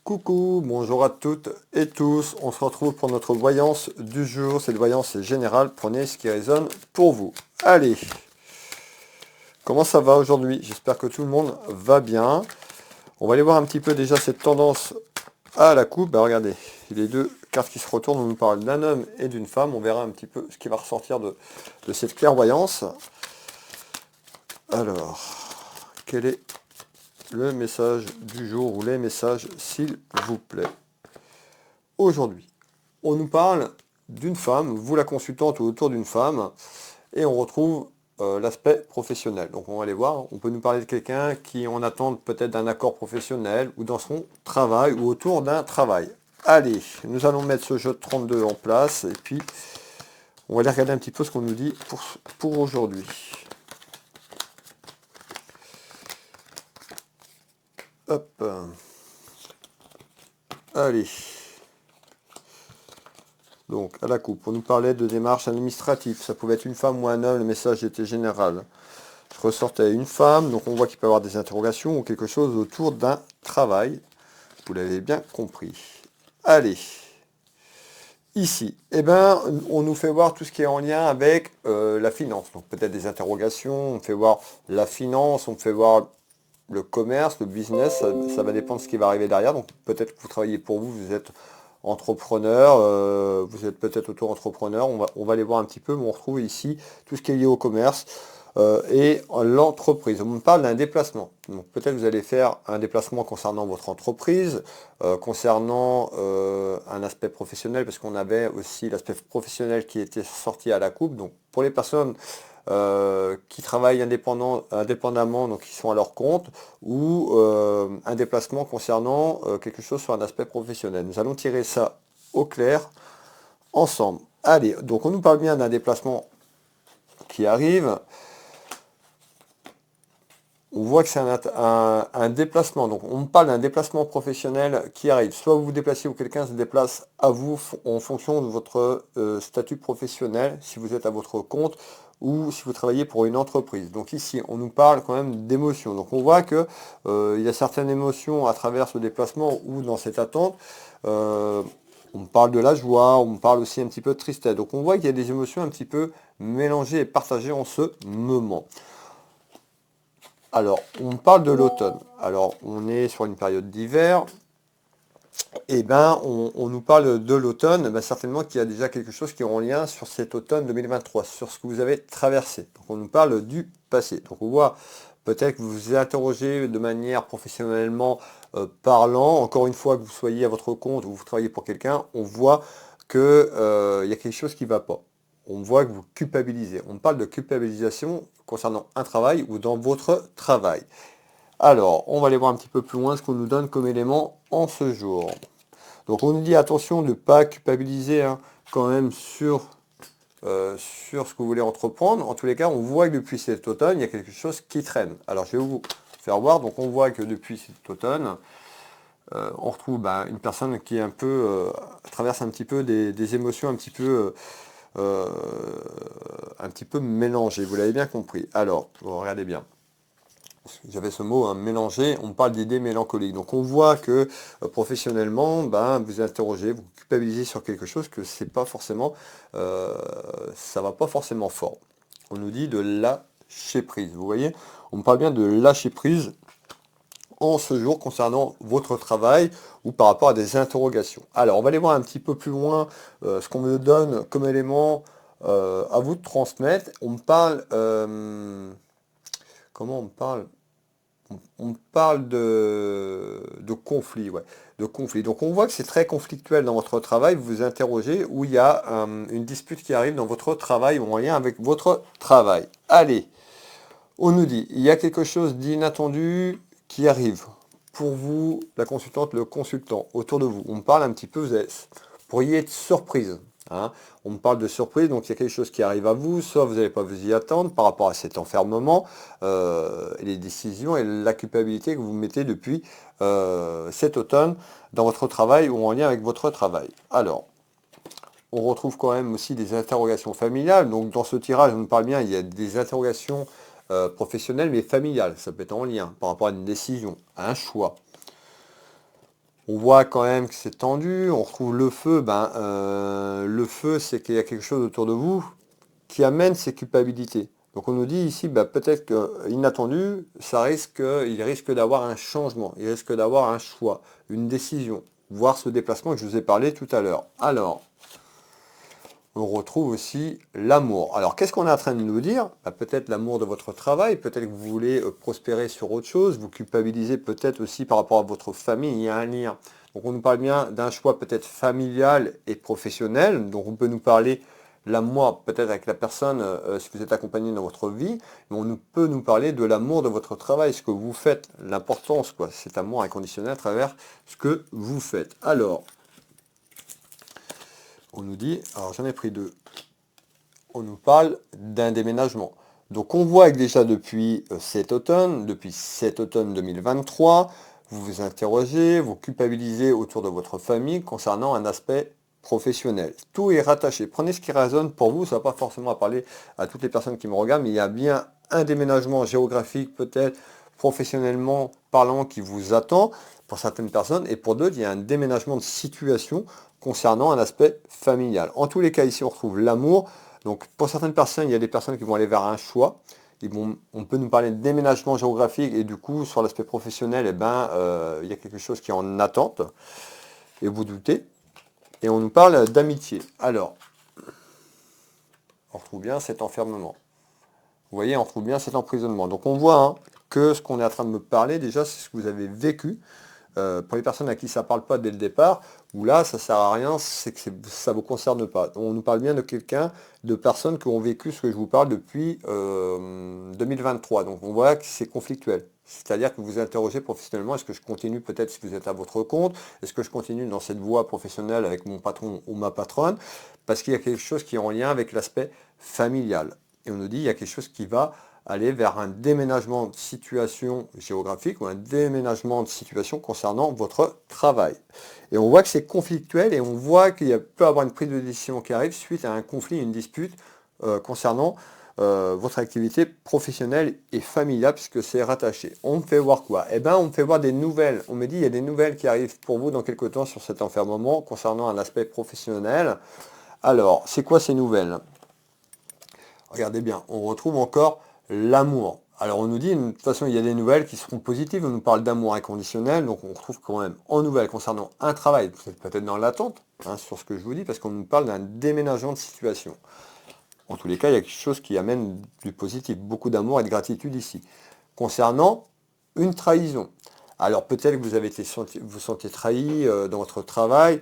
Coucou, bonjour à toutes et tous, on se retrouve pour notre voyance du jour, cette voyance générale, prenez ce qui résonne pour vous. Allez, comment ça va aujourd'hui? J'espère que tout le monde va bien. On va aller voir un petit peu déjà cette tendance à la coupe. Bah regardez, les deux cartes qui se retournent, on nous parle d'un homme et d'une femme, on verra un petit peu ce qui va ressortir de cette clairvoyance. Alors, quel est le message du jour ou les messages s'il vous plaît? Aujourd'hui, on nous parle d'une femme, vous la consultante ou autour d'une femme, et on retrouve l'aspect professionnel. Donc on va aller voir, on peut nous parler de quelqu'un qui en attend peut-être d'un accord professionnel ou dans son travail ou autour d'un travail. Allez, nous allons mettre ce jeu de 32 en place et puis on va aller regarder un petit peu ce qu'on nous dit pour aujourd'hui. Hop. Allez. Donc, à la coupe, on nous parlait de démarches administratives. Ça pouvait être une femme ou un homme, le message était général. Je ressortais une femme, donc on voit qu'il peut y avoir des interrogations ou quelque chose autour d'un travail. Vous l'avez bien compris. Allez. Ici, eh ben, on nous fait voir tout ce qui est en lien avec la finance. Donc peut-être des interrogations, on fait voir la finance, on fait voir le commerce, le business, ça va dépendre de ce qui va arriver derrière. Donc peut-être que vous travaillez pour vous, vous êtes entrepreneur, vous êtes peut-être auto-entrepreneur, on va aller voir un petit peu, mais on retrouve ici tout ce qui est lié au commerce et l'entreprise. On me parle d'un déplacement. Donc peut-être vous allez faire un déplacement concernant votre entreprise, concernant un aspect professionnel, parce qu'on avait aussi l'aspect professionnel qui était sorti à la coupe. Donc pour les personnes qui travaillent indépendamment, donc qui sont à leur compte, ou un déplacement concernant quelque chose sur un aspect professionnel. Nous allons tirer ça au clair ensemble. Allez, donc on nous parle bien d'un déplacement qui arrive. On voit que c'est un déplacement, donc on parle d'un déplacement professionnel qui arrive. Soit vous vous déplacez ou quelqu'un se déplace à vous en fonction de votre statut professionnel, si vous êtes à votre compte ou si vous travaillez pour une entreprise. Donc ici, on nous parle quand même d'émotions. Donc on voit que il y a certaines émotions à travers ce déplacement ou dans cette attente. On parle de la joie, on parle aussi un petit peu de tristesse. Donc on voit qu'il y a des émotions un petit peu mélangées et partagées en ce moment. Alors, on parle de l'automne. Alors, on est sur une période d'hiver. Eh bien, on nous parle de l'automne. Ben, certainement qu'il y a déjà quelque chose qui est en lien sur cet automne 2023, sur ce que vous avez traversé. Donc, on nous parle du passé. Donc, on voit peut-être que vous vous interrogez de manière professionnellement parlant. Encore une fois, que vous soyez à votre compte ou vous travaillez pour quelqu'un, on voit qu'il y a quelque chose qui ne va pas. On voit que vous culpabilisez. On parle de culpabilisation concernant un travail ou dans votre travail. Alors, on va aller voir un petit peu plus loin ce qu'on nous donne comme élément en ce jour. Donc on nous dit attention de ne pas culpabiliser quand même sur ce que vous voulez entreprendre. En tous les cas, on voit que depuis cet automne, il y a quelque chose qui traîne. Alors je vais vous faire voir. Donc on voit que depuis cet automne, on retrouve une personne qui est un peu traverse un petit peu des émotions un petit peu mélangées. Vous l'avez bien compris. Alors, regardez bien. J'avais ce mot, mélanger, on parle d'idées mélancoliques. Donc on voit que professionnellement, vous interrogez, vous culpabilisez sur quelque chose que c'est pas forcément, ça va pas forcément fort. On nous dit de lâcher prise. Vous voyez, on parle bien de lâcher prise en ce jour concernant votre travail ou par rapport à des interrogations. Alors on va aller voir un petit peu plus loin ce qu'on me donne comme élément à vous de transmettre. On me parle, comment on me parle? On parle de conflit, ouais, de conflit. Donc on voit que c'est très conflictuel dans votre travail, vous vous interrogez, où il y a une dispute qui arrive dans votre travail ou en lien avec votre travail. Allez, on nous dit, il y a quelque chose d'inattendu qui arrive. Pour vous, la consultante, le consultant, autour de vous, on parle un petit peu, vous pourriez être surprise. On me parle de surprise, donc il y a quelque chose qui arrive à vous, soit vous n'allez pas vous y attendre par rapport à cet enfermement, et les décisions et la culpabilité que vous mettez depuis cet automne dans votre travail ou en lien avec votre travail. Alors, on retrouve quand même aussi des interrogations familiales. Donc dans ce tirage, on nous parle bien, il y a des interrogations professionnelles mais familiales. Ça peut être en lien par rapport à une décision, à un choix. On voit quand même que c'est tendu, on retrouve le feu, le feu c'est qu'il y a quelque chose autour de vous qui amène ces culpabilités. Donc on nous dit ici, peut-être que inattendu, il risque d'avoir un changement, il risque d'avoir un choix, une décision, voire ce déplacement que je vous ai parlé tout à l'heure. Alors, on retrouve aussi l'amour. Alors, qu'est-ce qu'on est en train de nous dire? Peut-être l'amour de votre travail, peut-être que vous voulez prospérer sur autre chose, vous culpabilisez peut-être aussi par rapport à votre famille, il y a un lien. Donc, on nous parle bien d'un choix peut-être familial et professionnel. Donc, on peut nous parler l'amour peut-être avec la personne, si vous êtes accompagné dans votre vie, mais peut nous parler de l'amour de votre travail, ce que vous faites, l'importance, quoi, cet amour inconditionnel à travers ce que vous faites. Alors, on nous dit, alors j'en ai pris deux, on nous parle d'un déménagement. Donc on voit que déjà depuis cet automne 2023, vous vous interrogez, vous culpabilisez autour de votre famille concernant un aspect professionnel. Tout est rattaché. Prenez ce qui résonne pour vous, ça ne va pas forcément parler à toutes les personnes qui me regardent, mais il y a bien un déménagement géographique peut-être professionnellement parlant qui vous attend pour certaines personnes, et pour d'autres, il y a un déménagement de situation concernant un aspect familial. En tous les cas, ici, on retrouve l'amour. Donc, pour certaines personnes, il y a des personnes qui vont aller vers un choix. On peut nous parler de déménagement géographique et du coup, sur l'aspect professionnel, il y a quelque chose qui est en attente et vous doutez. Et on nous parle d'amitié. Alors, on retrouve bien cet enfermement. Vous voyez, on retrouve bien cet emprisonnement. Donc, on voit que ce qu'on est en train de me parler, déjà, c'est ce que vous avez vécu. Pour les personnes à qui ça ne parle pas dès le départ, où là, ça ne sert à rien, c'est que ça ne vous concerne pas. On nous parle bien de de personnes qui ont vécu ce que je vous parle depuis 2023. Donc on voit que c'est conflictuel. C'est-à-dire que vous vous interrogez professionnellement, est-ce que je continue peut-être si vous êtes à votre compte, est-ce que je continue dans cette voie professionnelle avec mon patron ou ma patronne, parce qu'il y a quelque chose qui est en lien avec l'aspect familial. Et on nous dit, il y a quelque chose qui va aller vers un déménagement de situation géographique ou un déménagement de situation concernant votre travail. Et on voit que c'est conflictuel et on voit qu'il peut y avoir une prise de décision qui arrive suite à un conflit, une dispute concernant votre activité professionnelle et familiale puisque c'est rattaché. On me fait voir quoi? On me fait voir des nouvelles. On me dit il y a des nouvelles qui arrivent pour vous dans quelques temps sur cet enfermement concernant un aspect professionnel. Alors, c'est quoi ces nouvelles? Regardez bien, on retrouve encore l'amour. Alors on nous dit, de toute façon, il y a des nouvelles qui seront positives, on nous parle d'amour inconditionnel, donc on retrouve quand même en nouvelles concernant un travail, peut-être dans l'attente, sur ce que je vous dis, parce qu'on nous parle d'un déménagement de situation. En tous les cas, il y a quelque chose qui amène du positif, beaucoup d'amour et de gratitude ici. Concernant une trahison. Alors peut-être que vous avez vous sentez trahi dans votre travail,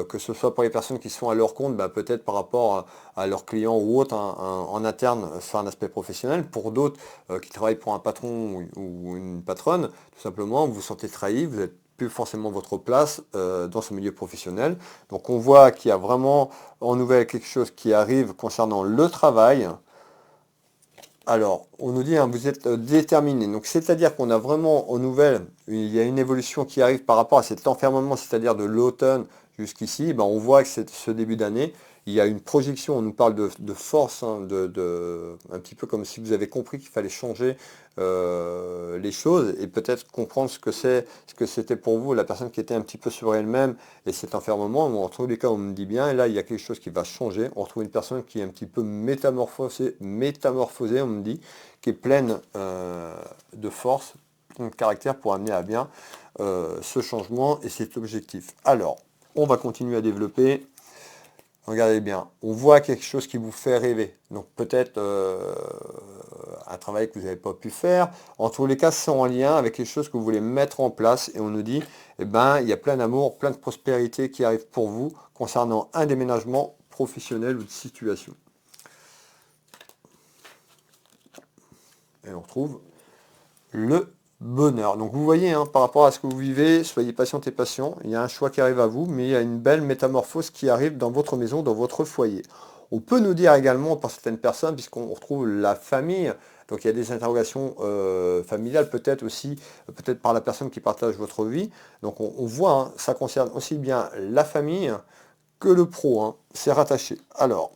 que ce soit pour les personnes qui sont à leur compte, peut-être par rapport à leurs clients ou autres en interne sur un aspect professionnel. Pour d'autres qui travaillent pour un patron ou une patronne, tout simplement, vous vous sentez trahi, vous n'êtes plus forcément votre place dans ce milieu professionnel. Donc on voit qu'il y a vraiment en nouvelle quelque chose qui arrive concernant le travail. Alors, on nous dit, vous êtes déterminé. Donc, c'est-à-dire qu'on a vraiment aux nouvelles, il y a une évolution qui arrive par rapport à cet enfermement, c'est-à-dire de l'automne jusqu'ici. On voit que c'est ce début d'année, il y a une projection, on nous parle de force, un petit peu comme si vous avez compris qu'il fallait changer les choses et peut-être comprendre ce que c'était pour vous, la personne qui était un petit peu sur elle-même et cet enfermement. En tous les cas, on me dit bien, et là, il y a quelque chose qui va changer. On retrouve une personne qui est un petit peu métamorphosée, on me dit, qui est pleine de force, de caractère pour amener à bien ce changement et cet objectif. Alors, on va continuer à développer. Regardez bien, on voit quelque chose qui vous fait rêver. Donc peut-être un travail que vous n'avez pas pu faire. En tous les cas, c'est en lien avec quelque chose que vous voulez mettre en place. Et on nous dit, il y a plein d'amour, plein de prospérité qui arrive pour vous concernant un déménagement professionnel ou de situation. Et on retrouve le bonheur. Donc vous voyez, par rapport à ce que vous vivez, soyez patient et patient. Il y a un choix qui arrive à vous, mais il y a une belle métamorphose qui arrive dans votre maison, dans votre foyer. On peut nous dire également, pour certaines personnes, puisqu'on retrouve la famille, donc il y a des interrogations familiales, peut-être aussi, peut-être par la personne qui partage votre vie. Donc on voit, ça concerne aussi bien la famille que le pro. C'est rattaché. Alors,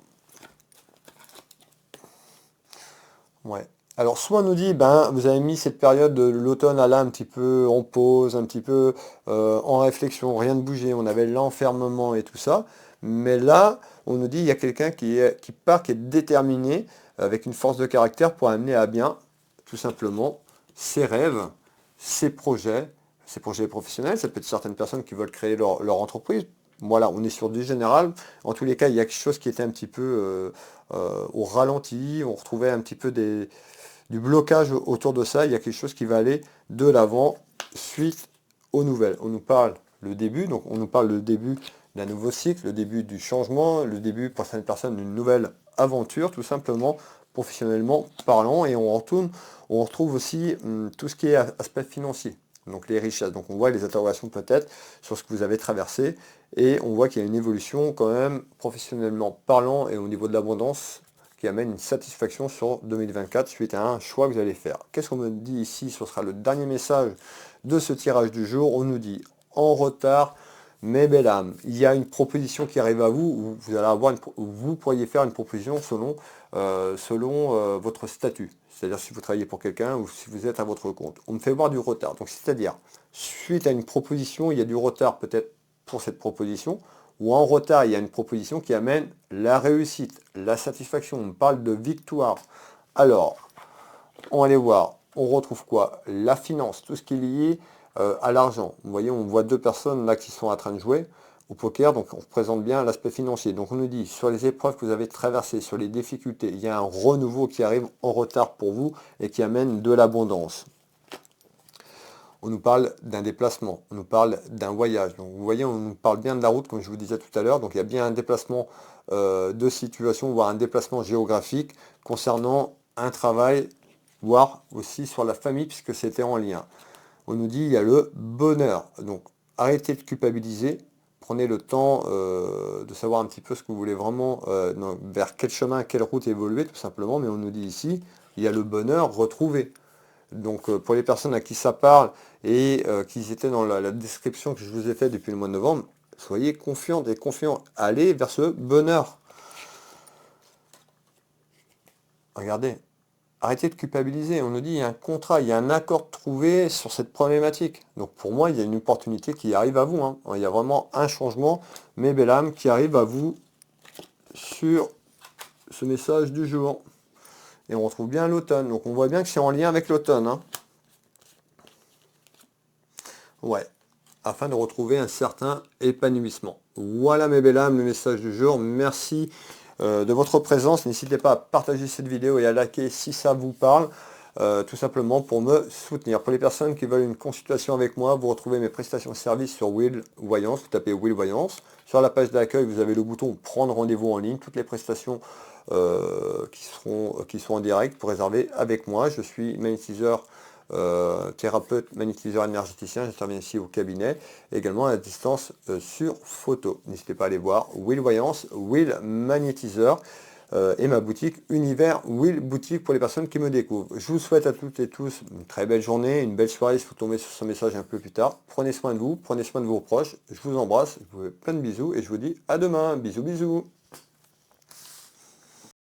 ouais. Alors, soit on nous dit, ben, vous avez mis cette période de l'automne à là un petit peu en pause, un petit peu en réflexion, rien de bougé, on avait l'enfermement et tout ça. Mais là, on nous dit, il y a quelqu'un qui part, qui est déterminé, avec une force de caractère pour amener à bien, tout simplement, ses rêves, ses projets professionnels. Ça peut être certaines personnes qui veulent créer leur entreprise. Voilà, on est sur du général. En tous les cas, il y a quelque chose qui était un petit peu au ralenti. On retrouvait un petit peu du blocage autour de ça, il y a quelque chose qui va aller de l'avant suite aux nouvelles. On nous parle le début, donc on nous parle le début d'un nouveau cycle, le début du changement, le début pour certaines personnes d'une nouvelle aventure, tout simplement professionnellement parlant, et on retrouve aussi tout ce qui est aspect financier, donc les richesses. Donc on voit les interrogations peut-être sur ce que vous avez traversé, et on voit qu'il y a une évolution quand même professionnellement parlant et au niveau de l'abondance qui amène une satisfaction sur 2024 suite à un choix que vous allez faire. Qu'est-ce qu'on me dit ici? Ce sera le dernier message de ce tirage du jour. On nous dit en retard, mais belle âme. Il y a une proposition qui arrive à vous, où vous allez avoir vous pourriez faire une proposition selon votre statut. C'est-à-dire si vous travaillez pour quelqu'un ou si vous êtes à votre compte. On me fait voir du retard. Donc c'est-à-dire, suite à une proposition, il y a du retard peut-être pour cette proposition, ou en retard, il y a une proposition qui amène la réussite, la satisfaction. On parle de victoire. Alors, on va aller voir. On retrouve quoi? La finance, tout ce qui est lié à l'argent. Vous voyez, on voit deux personnes là qui sont en train de jouer au poker, donc on représente bien l'aspect financier. Donc on nous dit, sur les épreuves que vous avez traversées, sur les difficultés, il y a un renouveau qui arrive en retard pour vous et qui amène de l'abondance. On nous parle d'un déplacement, on nous parle d'un voyage. Donc vous voyez, on nous parle bien de la route, comme je vous disais tout à l'heure. Donc il y a bien un déplacement de situation, voire un déplacement géographique concernant un travail, voire aussi sur la famille, puisque c'était en lien. On nous dit il y a le bonheur. Donc arrêtez de culpabiliser, prenez le temps de savoir un petit peu ce que vous voulez vraiment, vers quel chemin, quelle route évoluer, tout simplement. Mais on nous dit ici, il y a le bonheur retrouvé. Donc pour les personnes à qui ça parle et qui étaient dans la description que je vous ai faite depuis le mois de novembre, soyez confiants et confiants. Allez vers ce bonheur. Regardez, arrêtez de culpabiliser. On nous dit il y a un contrat, il y a un accord trouvé sur cette problématique. Donc pour moi, il y a une opportunité qui arrive à vous, hein. Il y a vraiment un changement, mes belles âmes, qui arrive à vous sur ce message du jour. Et on retrouve bien l'automne. Donc on voit bien que c'est en lien avec l'automne, hein. Ouais, afin de retrouver un certain épanouissement. Voilà mes belles âmes, le message du jour. Merci de votre présence. N'hésitez pas à partager cette vidéo et à liker si ça vous parle, tout simplement pour me soutenir. Pour les personnes qui veulent une consultation avec moi, vous retrouvez mes prestations de services sur Will Voyance. Vous tapez Will Voyance. Sur la page d'accueil, vous avez le bouton prendre rendez-vous en ligne. Toutes les prestations qui sont en direct pour réserver avec moi. Je suis magnétiseur, thérapeute, magnétiseur énergéticien. J'interviens ici au cabinet, également à distance sur photo. N'hésitez pas à aller voir Will Voyance, Will Magnétiseur et ma boutique Univers Will Boutique pour les personnes qui me découvrent. Je vous souhaite à toutes et tous une très belle journée, une belle soirée si vous tombez sur ce message un peu plus tard. Prenez soin de vous, prenez soin de vos proches. Je vous embrasse, je vous fais plein de bisous et je vous dis à demain. Bisous bisous.